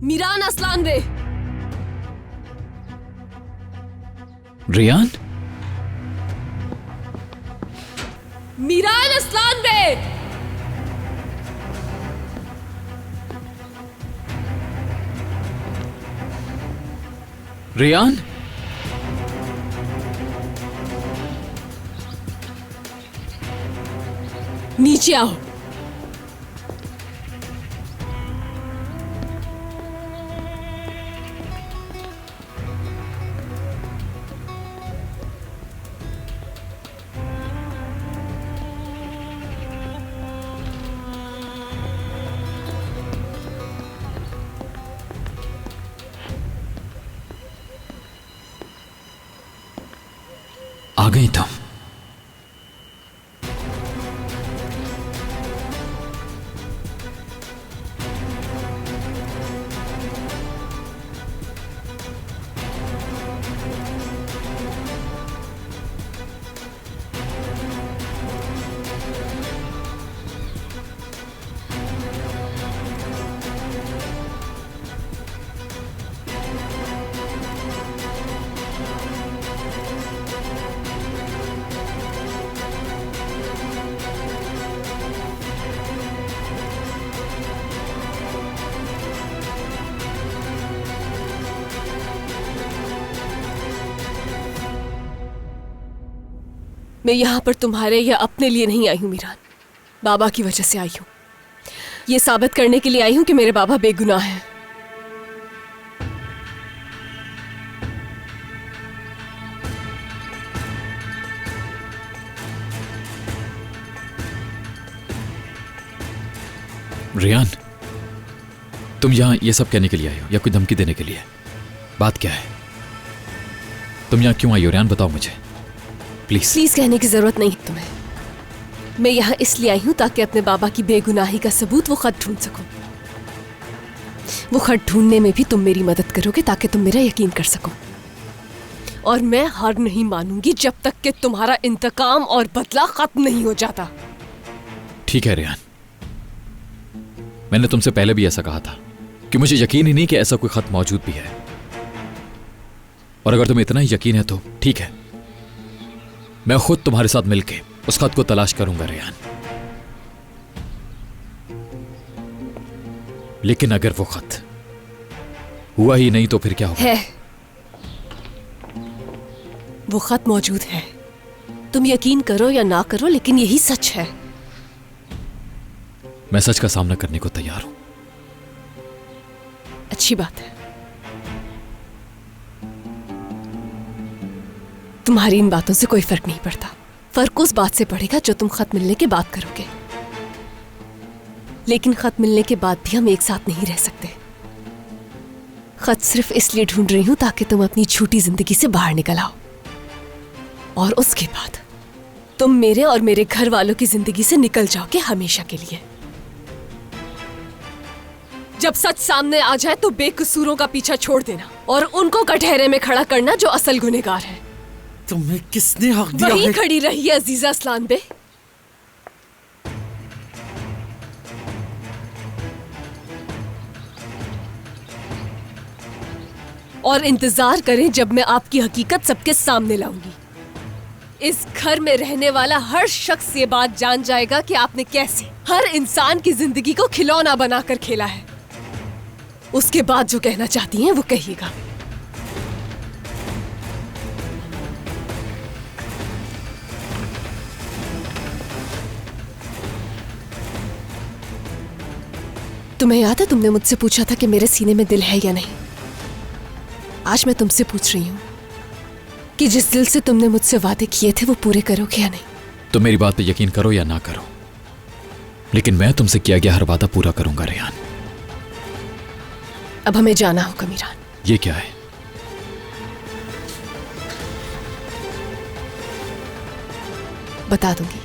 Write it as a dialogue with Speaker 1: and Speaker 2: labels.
Speaker 1: मीरान असलान बे।
Speaker 2: रियान?
Speaker 1: मीरान असलान बे।
Speaker 2: रियान?
Speaker 1: नीचे आओ।
Speaker 2: आ गई तुम।
Speaker 1: मैं यहाँ पर तुम्हारे या अपने लिए नहीं आई हूँ मीरान, बाबा की वजह से आई हूँ। ये साबित करने के लिए आई हूँ कि मेरे बाबा बेगुनाह हैं।
Speaker 2: रियान, तुम यहां ये सब कहने के लिए आई हो या कोई धमकी देने के लिए? बात क्या है? तुम यहां क्यों आई हो रियान, बताओ मुझे प्लीज।
Speaker 1: प्लीज कहने की जरूरत नहीं तुम्हें। मैं यहाँ इसलिए आई हूँ ताकि अपने बाबा की बेगुनाही का सबूत, वो खत ढूंढ सकूं। वो खत ढूंढने में भी तुम मेरी मदद करोगे ताकि तुम मेरा यकीन कर सको। और मैं हार नहीं मानूंगी जब तक कि तुम्हारा इंतकाम और बदला खत्म नहीं हो जाता।
Speaker 2: ठीक है रियान, मैंने तुमसे पहले भी ऐसा कहा था कि मुझे यकीन ही नहीं कि ऐसा कोई खत मौजूद भी है। और अगर तुम्हें इतना ही यकीन है तो ठीक है, मैं खुद तुम्हारे साथ मिलके उस खत को तलाश करूंगा रियान। लेकिन अगर वो खत हुआ ही नहीं तो फिर क्या होगा?
Speaker 1: है, वो खत मौजूद है। तुम यकीन करो या ना करो, लेकिन यही सच है।
Speaker 2: मैं सच का सामना करने को तैयार हूं।
Speaker 1: अच्छी बात है। तुम्हारी इन बातों से कोई फर्क नहीं पड़ता। फर्क उस बात से पड़ेगा जो तुम खत मिलने के बाद करोगे। लेकिन खत मिलने के बाद भी हम एक साथ नहीं रह सकते। खत सिर्फ इसलिए ढूंढ रही हूं ताकि तुम अपनी झूठी जिंदगी से बाहर निकल आओ। और उसके बाद तुम मेरे और मेरे घर वालों की जिंदगी से निकल जाओगे हमेशा के लिए। जब सच सामने आ जाए तो बेकसूरों का पीछा छोड़ देना और उनको कटहरे में खड़ा करना जो असल गुनहगार है।
Speaker 3: तुम्हें किसने हक दिया
Speaker 1: वहीं
Speaker 3: है?
Speaker 1: खड़ी रही है अजीजा असलान बे। और इंतजार करें जब मैं आपकी हकीकत सबके सामने लाऊंगी। इस घर में रहने वाला हर शख्स ये बात जान जाएगा कि आपने कैसे हर इंसान की जिंदगी को खिलौना बनाकर खेला है। उसके बाद जो कहना चाहती हैं वो कहिएगा। तुम्हें याद है तुमने मुझसे पूछा था कि मेरे सीने में दिल है या नहीं? आज मैं तुमसे पूछ रही हूँ कि जिस दिल से तुमने मुझसे वादे किए थे वो पूरे करोगे या नहीं?
Speaker 2: तो मेरी बात पे यकीन करो या ना करो, लेकिन मैं तुमसे किया गया हर वादा पूरा करूंगा रियान।
Speaker 1: अब हमें जाना होगा मीरान।
Speaker 2: ये क्या है?
Speaker 1: बता दूंगी।